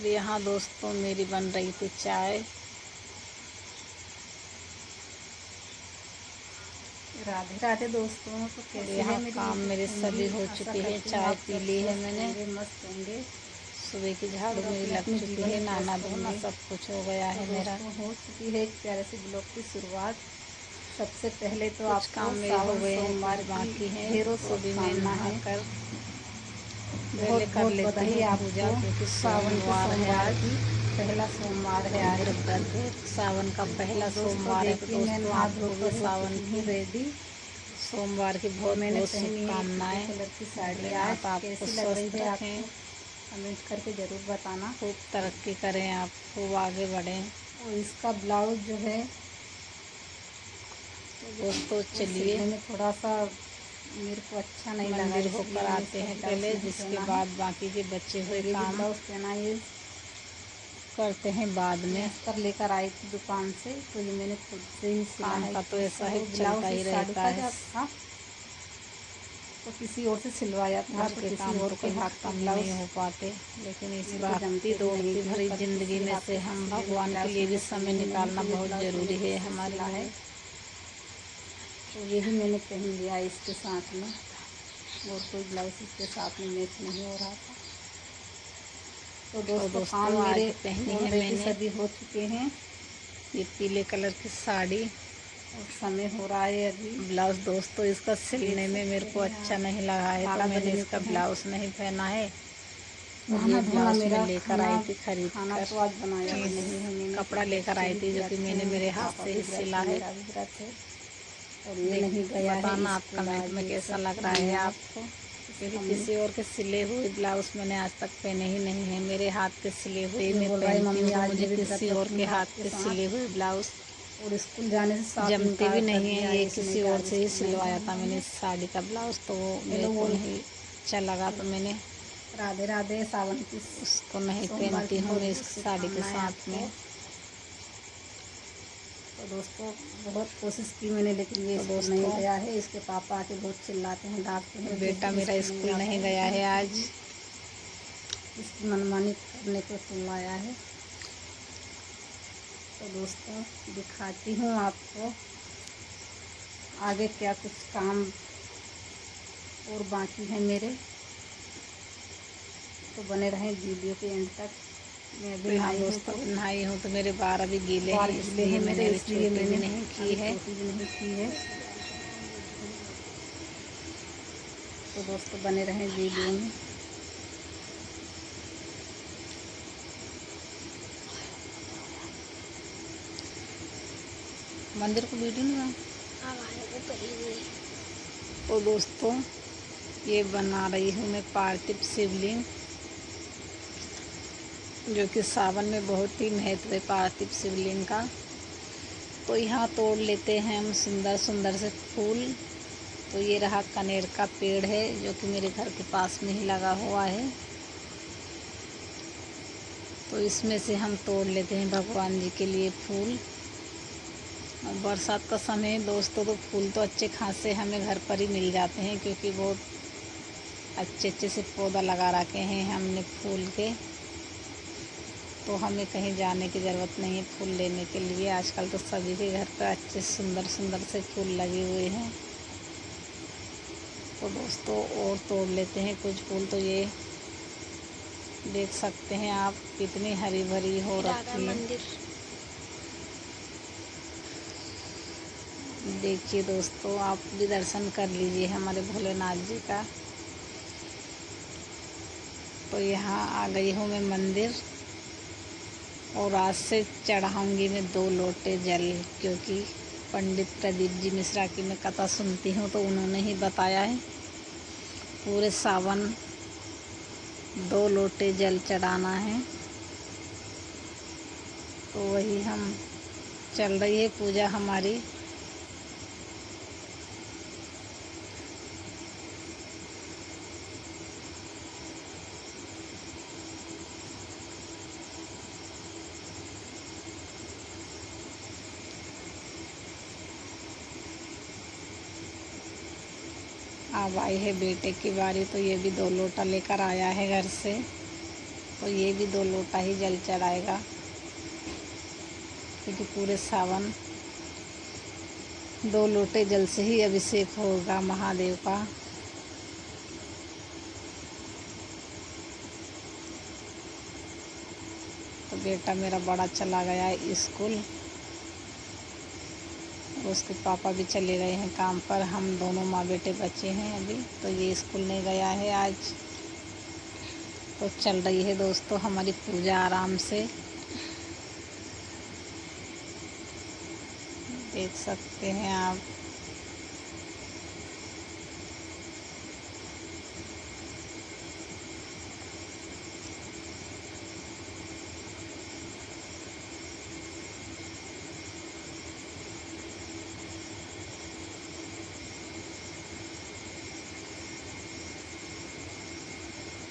यहाँ दोस्तों मेरी बन रही थी चाय। राधे राधे दोस्तों। तो और कैसे है यहाँ मेरी काम यूट्यूब मेरे फैमिली? सभी हो आशा चुके हैं, करती हूँ चाय आप पी सब ली है स्वस्थ मैंने। होंगे, मस्त होंगे सुबह की झाड़ू और मेरी अपने लग अपने चुकी जीवन है, में नहाना व्यस्त धोना होंगे। सब कुछ हो गया तो है मेरा। दोस्तों हो चुकी है एक प्यारे से ब्लॉग की शुरुआत। सबसे पहले तो कुछ आपको काम मेरे हो सावन गए हैं, सोमवार कुछ की बाकी हैं। ढेरों तो अभी मैं नहा शुभकामनाएं। कर पहले बहुत कर बहुत लेते बधाई हैं पूजा, आपको क्योंकि सावन के सोमवार है सोमवार आज की। पहला सोमवार है आज। गुरुव्रत है। सावन का और पहला दोस्तों सोमवार है। तो देखिए मैं दोस्तों नहा आपको भी धोकर हो सावन चुकी हूँ की रेडी। सोमवार की और बहुत मैंने बहुत पहनी है एक पीले शुभकामनाएं। कलर की साड़ी। आज भोलेनाथ आपको कैसी लग रही स्वस्थ है रखें, आपको? कमेंट करके ज़रूर बताना। खूब तरक्की करें, आप खूब आगे बढ़ें। और इसका ब्लाउज जो है तो दोस्तों वो चलिए सिलने में थोड़ा सा मेरे को अच्छा नहीं लगा, मंदिर इसलिए होकर मैंने आते इसका हैं ब्लाउज पहले, नहीं जिसके पहना है। बाद बाकी के बचे और हुए ये जो काम ब्लाउज पहना है ये करते हैं बाद मैं में। अस्तर लेकर आई थी दुकान से, तो ये मैंने खुद से ही सिला काम है। का तो इसका ऐसा ही वो चलता ब्लाउज ही इस साड़ी रहता का है। जो था तो किसी और से सिलवाया था, घर तो के किसी काम और तो के कभी हाथ के ख़त्म ही ब्लाउज नहीं हो पाते, लेकिन इस मेरे को भागती जमते भी नहीं दौड़ती थे। भरी कल ज़िंदगी किसी में हाथ से के हम सिले हुए भगवान के ब्लाउज लिए भी मैंने समय पहने नहीं, निकालना तो ये बहुत ब्लाउज मैंने ज़रूरी खुद है से हमारे सिला है। लिए। तो यही मैंने पहन लिया इसके साथ में, और कोई ब्लाउज इसके साथ में मैच नहीं हो रहा था। तो तो दोस्तों काम दोस्तों मेरे आज पहनी है ऑलरेडी मैंने सभी हो चुके हैं ये पीले कलर की साड़ी। और समय हो रहा है अभी, ब्लाउज़ दोस्तों इसका देख सिलने में मेरे सकते को हैं अच्छा आप, नहीं लगा है, तो 12 मैंने बजने इसका को हैं। ब्लाउज़ नहीं पहना है। और ये नहाना धोना ब्लाउज़ मैं मेरा लेकर खाना आई थी खरीद खाना कर। तो आज बनाया ही नहीं है मैंने, कपड़ा क्योंकि लेकर बच्चे आई भी थी जो कि व्रत हैं, मैंने मेरे उनके हाथ पापा से भी ही व्रत सिला है, है। मेरा भी व्रत है। और ये देख नहीं गया है बताना आप स्कूल कमेंट आज, में देख कैसा लग सकते रहा हैं है आप। आपको, क्योंकि इसका किसी और के सिले हुए ब्लाउज़ मैंने आज तक पहने ही नहीं है। मेरे हाथ के सिले हुए ही ये मैं बोल रहा है पहनती मम्मी हूँ, तो आज मुझे मैं भी व्रत किसी और के रखूंगा हाथ आपके के सिले साथ। हुए ब्लाउज़ और स्कूल जाने से साफ जमते भी इनकार कर नहीं हैं। दिया ये है इसने किसी कि और आज से ही स्कूल नहीं सिलवाया था जाऊंगा मैंने मैं। इस साड़ी का ब्लाउज़, तो वो मेरे हेलो को बोल। नहीं अच्छा लगा, तो मैंने राधे राधे। सावन की उसको नहीं सोमवार पहनती की हूँ बहुत मैं इस बहुत साड़ी के शुभकामनाएं साथ में। आपको। तो दोस्तों बहुत कोशिश की मैंने, लेकिन ये तो स्कूल नहीं दोस्तों गया है। इसके पापा आके बहुत चिल्लाते हैं, डांटते हैं, जिस बेटा दिन मेरा स्कूल नहीं स्कूल आता नहीं है, गया लेकिन है फिर आज। भी इसकी मनमानी करने को चिल्लाया है। तो दोस्तों दिखाती हूँ आपको आगे क्या कुछ काम और बाकी है मेरे। तो बने रहें वीडियो के एंड तक। मैं अभी तो यहाँ नहाई हूँ दोस्तों तो नहाई हूँ, तो मेरे बाल अभी गीले बाल हैं, गीले इसलिए हैं मेरे, मैंने अभी इसलिए चोटी भी मैंने नहीं की अभी है। चोटी भी नहीं की है। तो दोस्तों बने रहें वीडियो में। मंदिर को वीडियो नहीं बना। तो दोस्तों ये बना रही हूँ मैं पार्थिव शिवलिंग, जो कि सावन में बहुत ही महत्व है पार्थिव शिवलिंग का। तो यहाँ तोड़ लेते हैं हम सुंदर सुंदर से फूल। तो ये रहा कनेर का पेड़ है, जो कि मेरे घर के पास में ही लगा हुआ है। तो इसमें से हम तोड़ लेते हैं भगवान जी के लिए फूल। और बरसात का समय है दोस्तों, तो फूल तो अच्छे खासे हमें घर पर ही मिल जाते हैं, क्योंकि बहुत अच्छे अच्छे से पौधा लगा रखे हैं हमने फूल के। तो हमें कहीं जाने की ज़रूरत नहीं है फूल लेने के लिए। आजकल तो सभी के घर पर अच्छे सुंदर सुंदर से फूल लगे हुए हैं। तो दोस्तों और तोड़ लेते हैं कुछ फूल। तो ये देख सकते हैं आप कितनी हरी भरी हो रखी है। देखिए दोस्तों आप भी दर्शन कर लीजिए हमारे भोलेनाथ जी का। तो यहाँ आ गई हूँ मैं मंदिर, और आज से चढ़ाऊँगी मैं 2 लोटे जल, क्योंकि पंडित प्रदीप जी मिश्रा की मैं कथा सुनती हूँ, तो उन्होंने ही बताया है पूरे सावन 2 लोटे जल चढ़ाना है। तो वही हम चल रही है पूजा हमारी। अब आई है बेटे की बारी, तो ये भी 2 लोटा लेकर आया है घर से, तो ये भी 2 लोटा ही जल चढ़ाएगा, क्योंकि पूरे सावन 2 लोटे जल से ही अभिषेक होगा महादेव का। तो बेटा मेरा बड़ा चला गया है स्कूल, उसके पापा भी चले गए हैं काम पर, हम दोनों माँ बेटे बचे हैं अभी। तो ये स्कूल नहीं गया है आज। तो चल रही है दोस्तों हमारी पूजा आराम से, देख सकते हैं आप।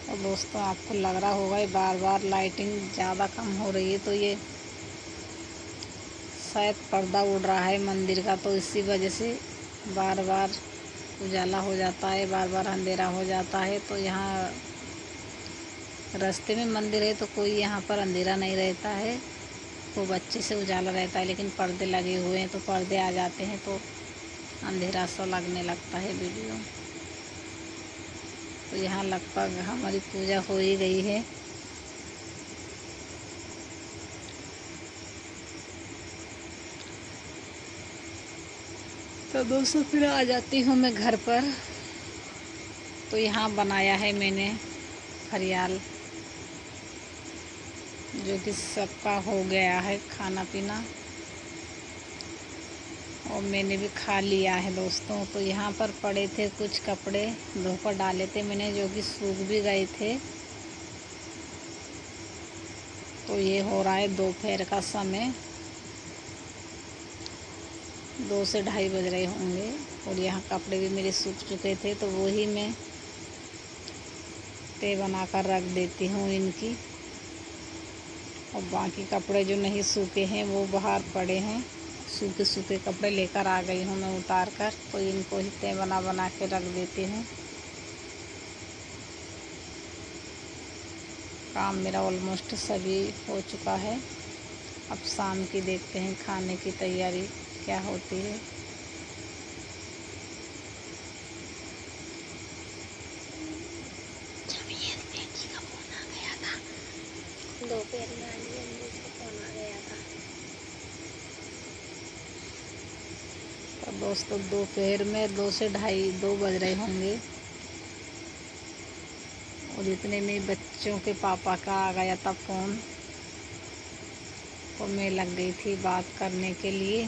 तो दोस्तों आपको लग रहा होगा ये बार बार लाइटिंग ज़्यादा कम हो रही है, तो ये शायद पर्दा उड़ रहा है मंदिर का, तो इसी वजह से बार बार उजाला हो जाता है, बार बार अंधेरा हो जाता है। तो यहाँ रास्ते में मंदिर है तो कोई यहाँ पर अंधेरा नहीं रहता है, खूब अच्छे से उजाला रहता है, लेकिन पर्दे लगे हुए हैं तो पर्दे आ जाते हैं तो अंधेरा सा लगने लगता है वीडियो। तो यहाँ लगभग हमारी पूजा हो ही गई है। तो दोस्तों फिर आ जाती हूँ मैं घर पर। तो यहाँ बनाया है मैंने फरियाल, जो कि सबका हो गया है खाना पीना, और मैंने भी खा लिया है दोस्तों। तो यहाँ पर पड़े थे कुछ कपड़े, धोकर डाले थे मैंने, जो कि सूख भी गए थे। तो ये हो रहा है दोपहर का समय, 2 से ढाई बज रहे होंगे, और यहाँ कपड़े भी मेरे सूख चुके थे, तो वही मैं तय बनाकर रख देती हूँ इनकी। और बाकी कपड़े जो नहीं सूखे हैं वो बाहर पड़े हैं, सूखे सूखे कपड़े लेकर आ गई हूँ मैं उतार कर, तो इनको ही तय बना के रख देती हूँ। काम मेरा ऑलमोस्ट सभी हो चुका है। अब शाम की देखते हैं खाने की तैयारी क्या होती है। दोपहर में आंटी का फोन आ गया था। तो दोस्तों दोपहर में 2 से ढाई 2 बज रहे होंगे, और इतने में बच्चों के पापा का आ गया था फ़ोन, तो मैं लग गई थी बात करने के लिए।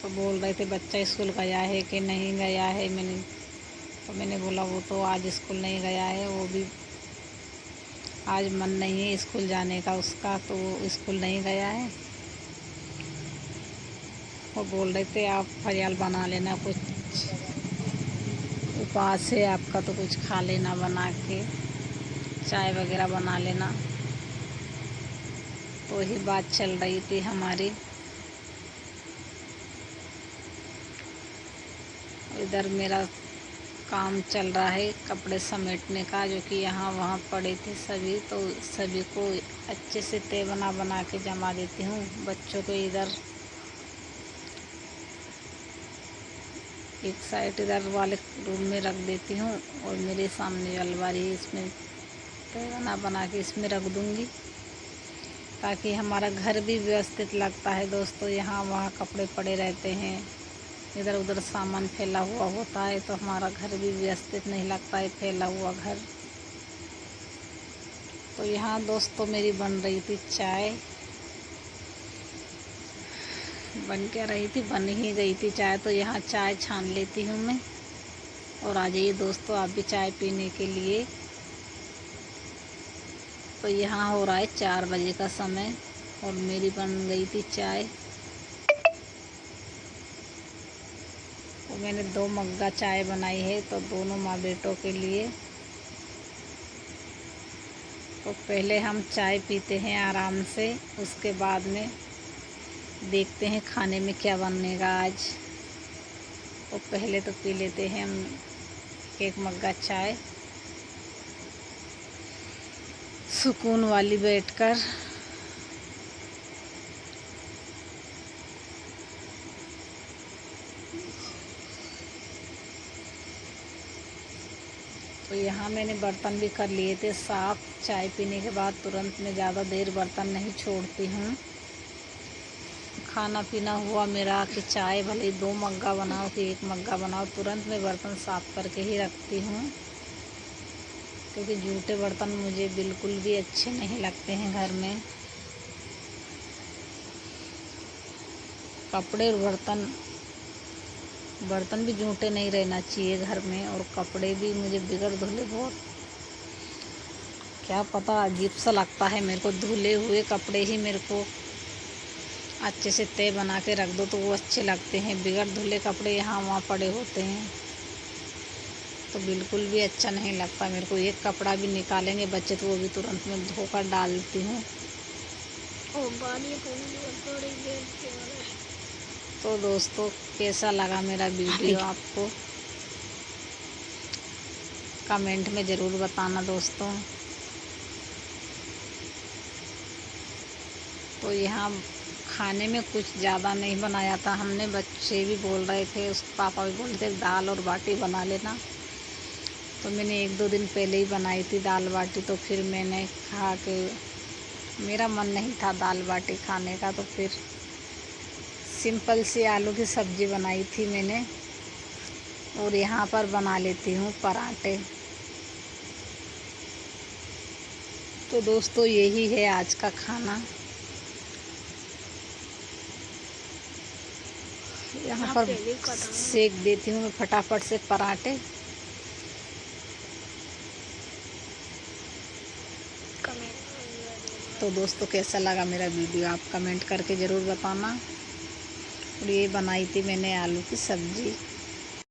तो बोल रहे थे बच्चा स्कूल गया है कि नहीं गया है। मैंने बोला वो तो आज स्कूल नहीं गया है, वो भी आज मन नहीं है स्कूल जाने का उसका, तो वो स्कूल नहीं गया है। वो बोल रहे थे आप फरियाल बना लेना, कुछ उपवास है आपका तो कुछ खा लेना बना के, चाय वगैरह बना लेना। तो वही बात चल रही थी हमारी। इधर मेरा काम चल रहा है कपड़े समेटने का, जो कि यहाँ वहाँ पड़े थे सभी, तो सभी को अच्छे से तय बना के जमा देती हूँ। बच्चों को इधर एक साइड इधर वाले रूम में रख देती हूँ, और मेरे सामने अलमारी इसमें तय बना के इसमें रख दूँगी, ताकि हमारा घर भी व्यवस्थित लगता है दोस्तों। यहाँ वहाँ कपड़े पड़े रहते हैं, इधर उधर सामान फैला हुआ होता है, तो हमारा घर भी व्यवस्थित नहीं लगता है, फैला हुआ घर। तो यहाँ दोस्तों मेरी बन रही थी चाय, बन क्या रही थी, बन ही गई थी चाय। तो यहाँ चाय छान लेती हूँ मैं, और आ जाइए दोस्तों आप भी चाय पीने के लिए। तो यहाँ हो रहा है 4 बजे का समय, और मेरी बन गई थी चाय। तो मैंने 2 मग्गा चाय बनाई है, तो दोनों माँ बेटों के लिए। तो पहले हम चाय पीते हैं आराम से, उसके बाद में देखते हैं खाने में क्या बनेगा आज। और पहले तो पी लेते हैं हम एक मग्गा चाय सुकून वाली बैठकर। तो यहाँ मैंने बर्तन भी कर लिए थे साफ़। चाय पीने के बाद तुरंत मैं ज़्यादा देर बर्तन नहीं छोड़ती हूँ। खाना पीना हुआ मेरा कि चाय भले 2 मग्गा बनाओ कि 1 मग्गा बनाओ, तुरंत मैं बर्तन साफ़ करके ही रखती हूँ, क्योंकि जूठे बर्तन मुझे बिल्कुल भी अच्छे नहीं लगते हैं घर में। कपड़े और बर्तन भी जूठे नहीं रहना चाहिए घर में। और कपड़े भी मुझे बिगड़ धुले बहुत, क्या पता, अजीब सा लगता है मेरे को। धुले हुए कपड़े ही मेरे को अच्छे से तय बना के रख दो तो वो अच्छे लगते हैं। बिगड़ धुले कपड़े यहाँ वहाँ पड़े होते हैं तो बिल्कुल भी अच्छा नहीं लगता मेरे को। एक कपड़ा भी निकालेंगे बच्चे तो वो भी तुरंत मैं धोकर डालती हूँ। तो दोस्तों, कैसा लगा मेरा वीडियो आपको कमेंट में ज़रूर बताना दोस्तों। तो यहाँ खाने में कुछ ज़्यादा नहीं बनाया था हमने। बच्चे भी बोल रहे थे, उस पापा भी बोल रहे थे दाल और बाटी बना लेना। तो मैंने 1-2 दिन पहले ही बनाई थी दाल बाटी। तो फिर मैंने खा के मेरा मन नहीं था दाल बाटी खाने का, तो फिर सिंपल सी आलू की सब्ज़ी बनाई थी मैंने। और यहाँ पर बना लेती हूँ पराठे। तो दोस्तों, यही है आज का खाना। यहाँ पर सेक देती हूँ मैं फटाफट से पराठे। तो दोस्तों, कैसा लगा मेरा वीडियो आप कमेंट करके ज़रूर बताना। और ये बनाई थी मैंने आलू की सब्ज़ी।